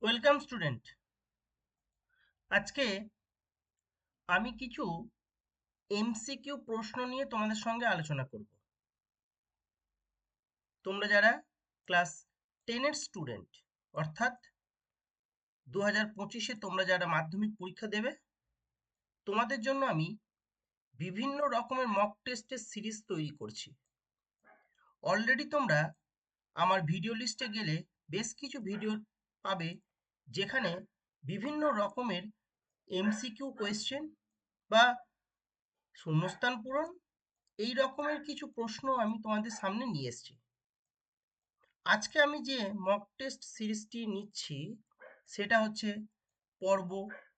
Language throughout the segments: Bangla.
Welcome student. আজকে আমি কিছু এমসিকিউ প্রশ্ন নিয়ে তোমাদের সঙ্গে আলোচনা করব। তোমরা যারা ক্লাস 10-এর স্টুডেন্ট, অর্থাৎ 2025-এ তোমরা যারা মাধ্যমিক পরীক্ষা দেবে, তোমাদের জন্য আমি বিভিন্ন রকমের মক টেস্টের সিরিজ তৈরি করছি। অলরেডি তোমরা আমার ভিডিও লিস্টে গেলে বেশ কিছু ভিডিও পাবে, যেখানে বিভিন্ন রকমের এমসিকিউ কোয়েশ্চেন বা শূন্যস্থান পূরণ এই রকমের কিছু প্রশ্ন আমি তোমাদের সামনে নিয়ে এসেছি। আজকে আমি যে মক টেস্ট সিরিজটি নিচ্ছি সেটা হচ্ছে পর্ব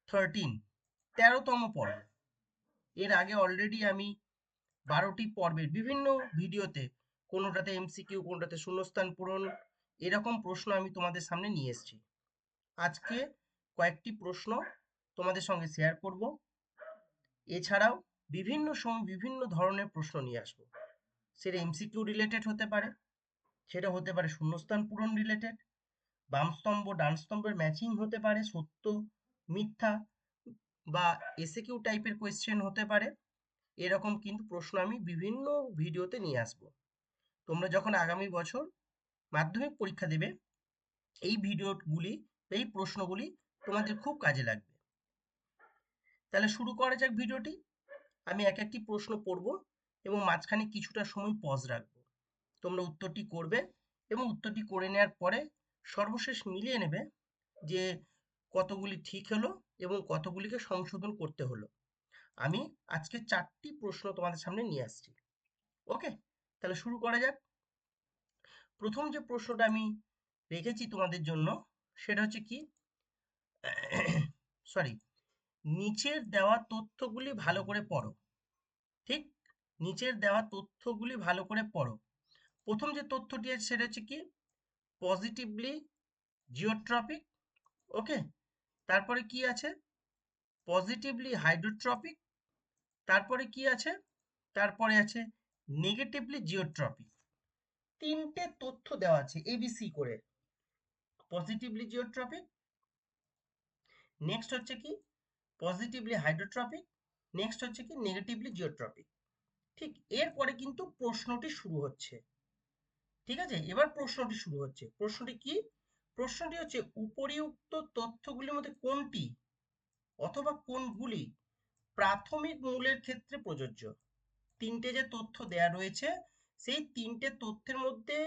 13তম পর্ব। এর আগে অলরেডি আমি 12টি পর্বের বিভিন্ন ভিডিওতে কোনোটাতে এমসিকিউ, কোনোটাতে শূন্যস্থান পূরণ, এরকম প্রশ্ন আমি তোমাদের সামনে নিয়ে এসেছি। আজকে কয়েকটি প্রশ্ন তোমাদের সঙ্গে শেয়ার করব। এছাড়াও বিভিন্ন সময় বিভিন্ন ধরনের প্রশ্ন নিয়ে আসবো। সেটা এমসিকিউ রিলেটেড হতে পারে, সেটা হতে পারে শূন্যস্থান পূরণ রিলেটেড, বাম স্তম্ভ ডান স্তম্ভের ম্যাচিং হতে পারে, সত্য মিথ্যা বা এসএকিউ টাইপের কোয়েশ্চেন হতে পারে। এরকম কিন্তু প্রশ্ন আমি বিভিন্ন ভিডিওতে নিয়ে আসব। তোমরা যখন আগামী বছর মাধ্যমিক পরীক্ষা দেবে, এই ভিডিওগুলি, এই প্রশ্নগুলি তোমাদের খুব কাজে লাগবে। তাহলে শুরু করা যাক ভিডিওটি। আমি এক একটি প্রশ্ন পড়ব এবং মাঝখানে কিছুটা সময় পজ রাখবো। তোমরা উত্তরটি করবে এবং উত্তরটি করে নেওয়ার পরে সর্বশেষ মিলিয়ে নেবে যে কতগুলি ঠিক হলো এবং কতগুলিকে সংশোধন করতে হলো। আমি আজকে 4টি প্রশ্ন তোমাদের সামনে নিয়ে আসছি। ওকে, তাহলে শুরু করা যাক। প্রথম যে প্রশ্নটা আমি রেখেছি তোমাদের জন্য সেটা হচ্ছে কি, সরি, নিচের দেওয়া তথ্যগুলি ভালো করে পড়ো। ঠিক, নিচের দেওয়া তথ্যগুলি ভালো করে পড়ো। প্রথম যে তথ্যটি আছে সেটা হচ্ছে কি, পজিটিভলি জিওট্রপিক। ওকে, তারপরে কি আছে, পজিটিভলি হাইড্রোট্রপিক। তারপরে কি আছে, তারপরে আছে নেগেটিভলি জিওট্রপিক। তিনটে তথ্য দেওয়া আছে এবিসি করে। পজিটিভলি জিওট্রপিক, নেক্সট হচ্ছে কি পজিটিভলি হাইড্রোট্রপিক, নেক্সট হচ্ছে কি নেগেটিভলি জিওট্রপিক। ঠিক, এরপরে কিন্তু প্রশ্নটি শুরু হচ্ছে। ঠিক আছে, এবার প্রশ্নটি শুরু হচ্ছে। প্রশ্নটি কি, প্রশ্নটি হচ্ছে উপরিউক্ত তথ্যগুলির মধ্যে কোনটি অথবা কোনগুলি প্রাথমিক মূলের ক্ষেত্রে প্রযোজ্য। তিনটে যে তথ্য দেয়া রয়েছে সেই তিনটে তথ্যের মধ্যে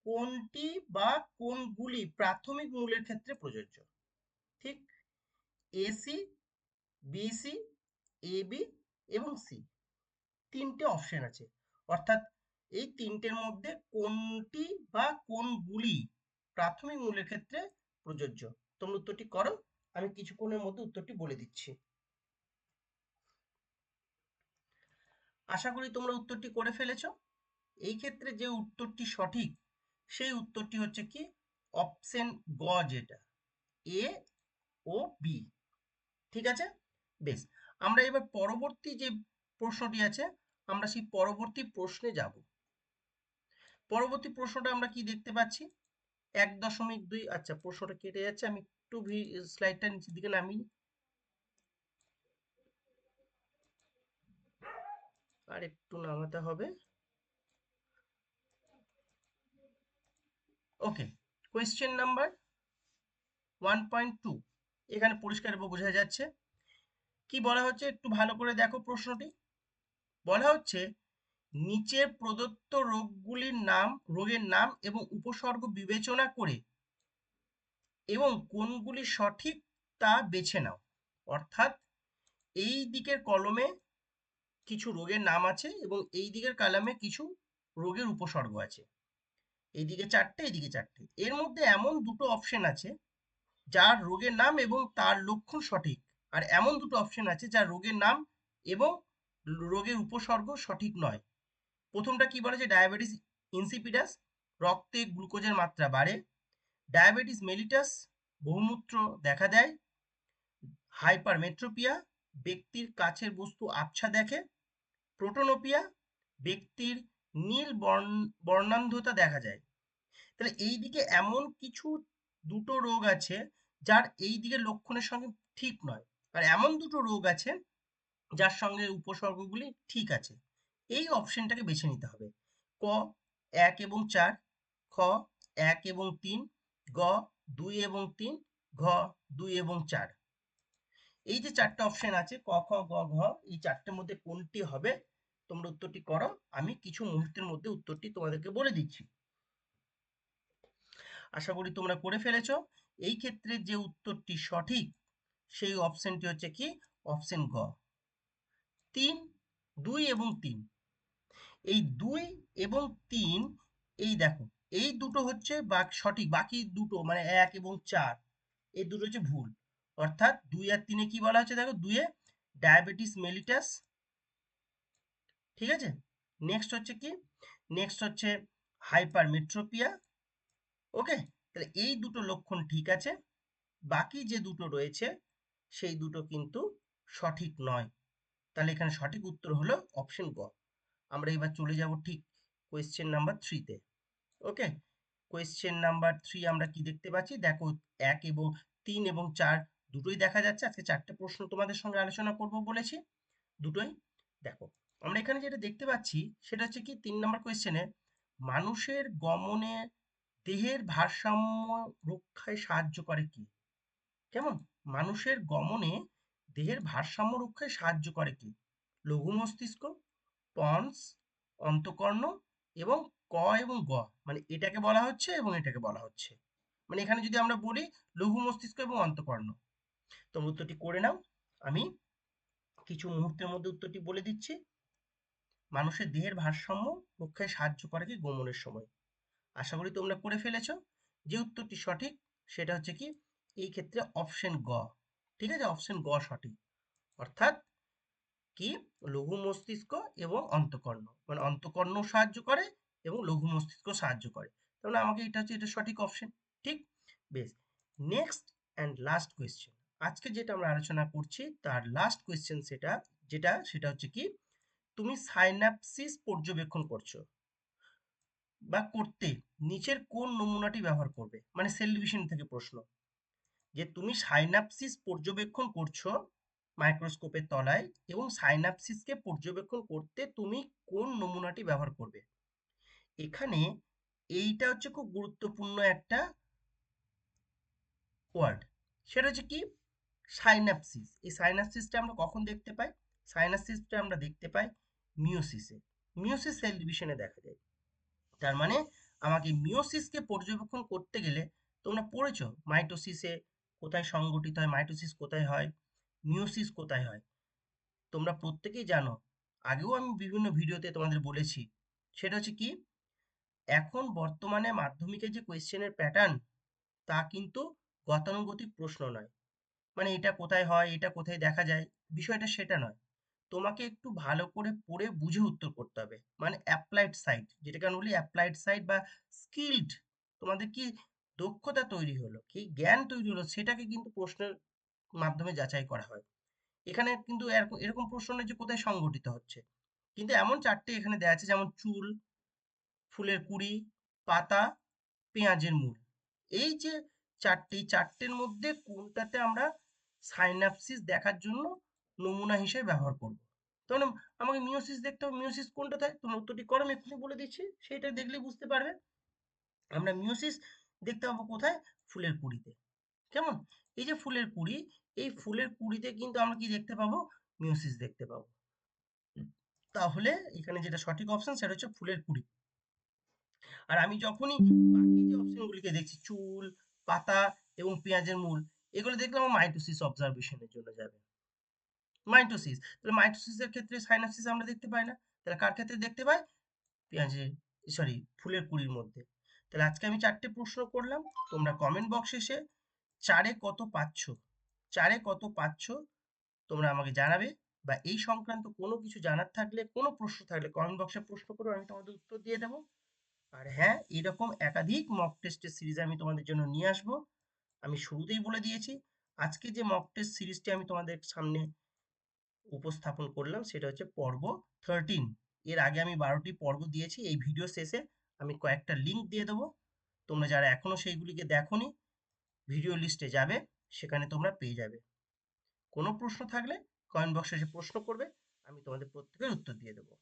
কোনটি বা কোনগুলি প্রাথমিক মূলের ক্ষেত্রে প্রযোজ্য। ঠিক, এসি, বিসি, এবি এবং সি, তিনটে অপশন আছে। অর্থাৎ এই তিনটের মধ্যে কোনটি বা কোনগুলি প্রাথমিক মূলের ক্ষেত্রে প্রযোজ্য। তোমরা উত্তরটি করো, আমি কিছুক্ষণের মধ্যে উত্তরটি বলে দিচ্ছি। আশা করি তোমরা উত্তরটি করে ফেলেছ। এই ক্ষেত্রে যে উত্তরটি সঠিক সেই উত্তরটি হচ্ছে কি অপশন গ, যেটা এ ও বি। ঠিক আছে, বেশ। আমরা এবার পরবর্তী যে প্রশ্নটি আছে, আমরা সেই পরবর্তী প্রশ্নে যাব। পরবর্তী প্রশ্নটা আমরা কি দেখতে পাচ্ছি, 1.2, আচ্ছা প্রশ্নটা কেটে যাচ্ছে, আমি একটু স্লাইডটা নিচের দিকে নামিয়ে, আর একটু নামাতে হবে। ওকে, কোয়েশ্চেন নাম্বার 1.2 এখানে পরিষ্কার বোঝা যাচ্ছে। কি বলা হচ্ছে একটু ভালো করে দেখো প্রশ্নটি। বলা হচ্ছে নিচের প্রদত্ত রোগের নাম এবং উপসর্গ বিবেচনা করে এবং কোনগুলি সঠিক তা বেছে নাও। অর্থাৎ এই দিকের কলমে কিছু রোগের নাম আছে এবং এই দিকের কলমে কিছু রোগের উপসর্গ আছে। এইদিকে 4টে, এইদিকে 4টে। এর মধ্যে এমন দুটো অপশন আছে যার রোগের নাম এবং তার লক্ষণ সঠিক, আর এমন দুটো অপশন আছে যার রোগের নাম এবং রোগের উপসর্গ সঠিক নয়। প্রথমটা কি বলে যে ডায়াবেটিস ইনসিপিডাস, রক্তে গ্লুকোজের মাত্রা বাড়ে। ডায়াবেটিস মেলিটাস, বহুমূত্র দেখা দেয়। হাইপারমেট্রোপিয়া, ব্যক্তির কাছের বস্তু আবছা দেখে। প্রোটোনোপিয়া, ব্যক্তির নীল বর্ণান্ধতা দেখা যায়। তাহলে এই দিকে এমন কিছু দুটো রোগ আছে যার এই দিকের লক্ষণের সঙ্গে ঠিক নয়, আর এমন দুটো রোগ আছে যার সঙ্গে উপসর্গগুলি ঠিক আছে। এই অপশনটাকে বেছে নিতে হবে। ক 1 এবং 4, খ 1 এবং 3, গ 2 এবং 3, ঘ 2 এবং 4। এই যে চারটা অপশন আছে ক খ গ ঘ, এই চারটের মধ্যে কোনটি হবে তোমরা উত্তরটি করো। আমি কিছু মুহূর্তের মধ্যে উত্তরটি তোমাদেরকে বলে দিচ্ছি। আশা করি তোমরা করে ফেলেছো। এই ক্ষেত্রে যে উত্তরটি সঠিক সেই অপশনটি হচ্ছে কি অপশন গ 3, 2 এবং 3। এই 2 এবং 3, এই দেখো এই দুটো হচ্ছে সঠিক, বাকি দুটো মানে 1 এবং 4 এই দুটো হচ্ছে ভুল। অর্থাৎ 2 আর 3 এ কি বলা হচ্ছে দেখো, 2 এ ডায়াবেটিস মেলিটাস, ঠিক আছে। নেক্সট হচ্ছে কি, নেক্সট হচ্ছে হাইপারমেট্রোপিয়া। ওকে, তাহলে এই দুটো লক্ষণ ঠিক আছে, বাকি যে দুটো রয়েছে সেই দুটো কিন্তু সঠিক নয়। তাহলে এখানে সঠিক উত্তর হলো অপশন গ। আমরা এবার চলে যাব ঠিক কোয়েশ্চেন নাম্বার 3 তে। ওকে, কোয়েশ্চেন নাম্বার 3 আমরা কি দেখতে পাচ্ছি দেখো, 1 এবং 3 এবং 4 দুটোই দেখা যাচ্ছে। আজকে চারটে প্রশ্ন তোমাদের সঙ্গে আলোচনা করব বলেছি, দুটোই দেখো। আমরা এখানে যেটা দেখতে পাচ্ছি সেটা হচ্ছে কি 3 নম্বর কোয়েশ্চেনে, মানুষের গমনে দেহের ভারসাম্য রক্ষায় সাহায্য করে কি? কেমন, মানুষের গমনে দেহের ভারসাম্য রক্ষায় সাহায্য করে কি? লঘু মস্তিষ্ক, পন্স, অন্তঃকর্ণ এবং ক এবং গ, মানে এটাকে বলা হচ্ছে এবং এটাকে বলা হচ্ছে। মানে এখানে যদি আমরা বলি লঘু মস্তিষ্ক এবং অন্তঃকর্ণ, তোমরা উত্তরটি করে নাও। আমি কিছু মুহূর্তের মধ্যে উত্তরটি বলে দিচ্ছি। মানুষের দেহের ভারসাম্য রক্ষায় সাহায্য করে কি গমনের সময়? আশা করি তোমরা করে ফেলেছো। যে উত্তরটি সঠিক সেটা হচ্ছে কি এই ক্ষেত্রে অপশন গ, ঠিক আছে, অপশন গ সঠিক। অর্থাৎ কি লঘু মস্তিষ্ক এবং অন্তঃকর্ণ, মানে অন্তঃকর্ণ সাহায্য করে এবং লঘু মস্তিষ্ক সাহায্য করে। তাহলে আমাকে এটা হচ্ছে এটা সঠিক অপশন, ঠিক। বেশ, নেক্সট অ্যান্ড লাস্ট কোয়েশ্চেন, আজকে যেটা আমরা আলোচনা করছি তার লাস্ট কোয়েশ্চেন সেটা হচ্ছে কি, তুমি সাইন্যাপসিস পর্যবেক্ষণ করছো বা করতে নিচের কোন নমুনাটি ব্যবহার করবে? মানে সেল ডিভিশন থেকে প্রশ্ন, যে তুমি সাইন্যাপসিস পর্যবেক্ষণ করছো মাইক্রোস্কোপের তলায়, এবং সাইন্যাপসিসকে পর্যবেক্ষণ করতে তুমি কোন নমুনাটি ব্যবহার করবে? এখানে এইটা হচ্ছে খুব গুরুত্বপূর্ণ একটা ওয়ার্ড, সেটা হচ্ছে কি সাইন্যাপসিস। এই সাইন্যাপসিসটা আমরা কখন দেখতে পাই? সাইন্যাপসিসটা আমরা দেখতে পাই মিওসিসে। মিওসিস সেল ডিভিশনে দেখা যায়। তার মানে আমাকে মিওসিসকে পর্যবেক্ষণ করতে গেলে, তোমরা পড়েছো মাইটোসিসে কোথায় সংগঠিত হয়, মাইটোসিস কোথায় হয়, মিওসিস কোথায় হয়, তোমরা প্রত্যেকেই জানো। আগেও আমি বিভিন্ন ভিডিওতে তোমাদের বলেছি। সেটা হচ্ছে কি, এখন বর্তমানে মাধ্যমিকের যে কোয়েশ্চেনের প্যাটার্ন তা কিন্তু গতানুগতিক প্রশ্ন নয়, মানে এটা কোথায় হয় এটা কোথায় দেখা যায়, বিষয়টা সেটা নয়। তোমাকে একটু ভালো করে পড়ে বুঝে উত্তর করতে হবে, মানে অ্যাপ্লাইড সাইড, যেটাকে আমরা বলি অ্যাপ্লাইড সাইড বা স্কিলড। তোমাদের কি দক্ষতা তৈরি হলো, কি জ্ঞান তৈরি হলো, সেটাকে কিন্তু প্রশ্নের মাধ্যমে যাচাই করা হয়। এখানে কিন্তু এরকম এরকম প্রশ্ন নেই যে কোথায় সংগঠিত হচ্ছে, কিন্তু এমন চারটে এখানে দেওয়া আছে, যেমন চুল, ফুলের কুঁড়ি, পাতা, পেঁয়াজের মূল। এই যে চারটের মধ্যে কোনটাতে আমরা সাইন্যাপসিস দেখার জন্য নমুনা হিসেবে ব্যবহার করব? তাহলে আমাকে মিওসিস দেখতে হবে, মিওসিস কোনটাতে হয় তোমরা উত্তরটি করো, আমি এক্ষুনি বলে দিচ্ছি, সেটা দেখলেই বুঝতে পারবে। আমরা মিওসিস দেখতে পাবো কোথায়? ফুলের কুঁড়িতে। কেমন, এই যে ফুলের কুঁড়ি, এই ফুলের কুঁড়িতে কিন্তু আমরা কি দেখতে পাবো? মিওসিস দেখতে পাবো। তাহলে এখানে যেটা সঠিক অপশন সেটা হচ্ছে ফুলের কুঁড়ি। আর আমি যখনই বাকি যে অপশনগুলিকে দেখছি, চুল, পাতা এবং পেঁয়াজের মূল, এগুলো দেখলে আমার মাইটোসিস অবজারভেশনের জন্য যাবে। মাইটোসিস, তাহলে মাইটোসিসের ক্ষেত্রে সাইনাপসিস আমরা দেখতে পাই না, তাহলে কার ক্ষেত্রে দেখতে পাই? পেঁয়াজের, সরি ফুলের কুঁড়ির মধ্যে। তাহলে আজকে আমি চারটে প্রশ্ন করলাম, তোমরা কমেন্ট বক্সে এসে চারে কত পাচ্ছ, চারে কত পাচ্ছ তোমরা আমাকে জানাবে। বা এই সংক্রান্ত কোনো কিছু জানার থাকলে, কোনো প্রশ্ন থাকলে কমেন্ট বক্সে প্রশ্ন করো, আমি তোমাদের উত্তর দিয়ে দেবো। আর হ্যাঁ, এরকম একাধিক মক টেস্টের সিরিজ আমি তোমাদের জন্য নিয়ে আসবো। আমি শুরুতেই বলে দিয়েছি, আজকে যে মক টেস্ট সিরিজটি আমি তোমাদের সামনে উপস্থাপন করলাম সেটা হচ্ছে পর্ব 13। এর আগে আমি 12টি পর্ব দিয়েছি, এই ভিডিও শেষে আমি কয়েকটা লিঙ্ক দিয়ে দেবো। তোমরা যারা এখনো সেইগুলিকে দেখোনি, ভিডিও লিস্টে যাবে, সেখানে তোমরা পেয়ে যাবে। কোনো প্রশ্ন থাকলে কমেন্ট বক্সে এসে প্রশ্ন করবে, আমি তোমাদের প্রত্যেকের উত্তর দিয়ে দেবো।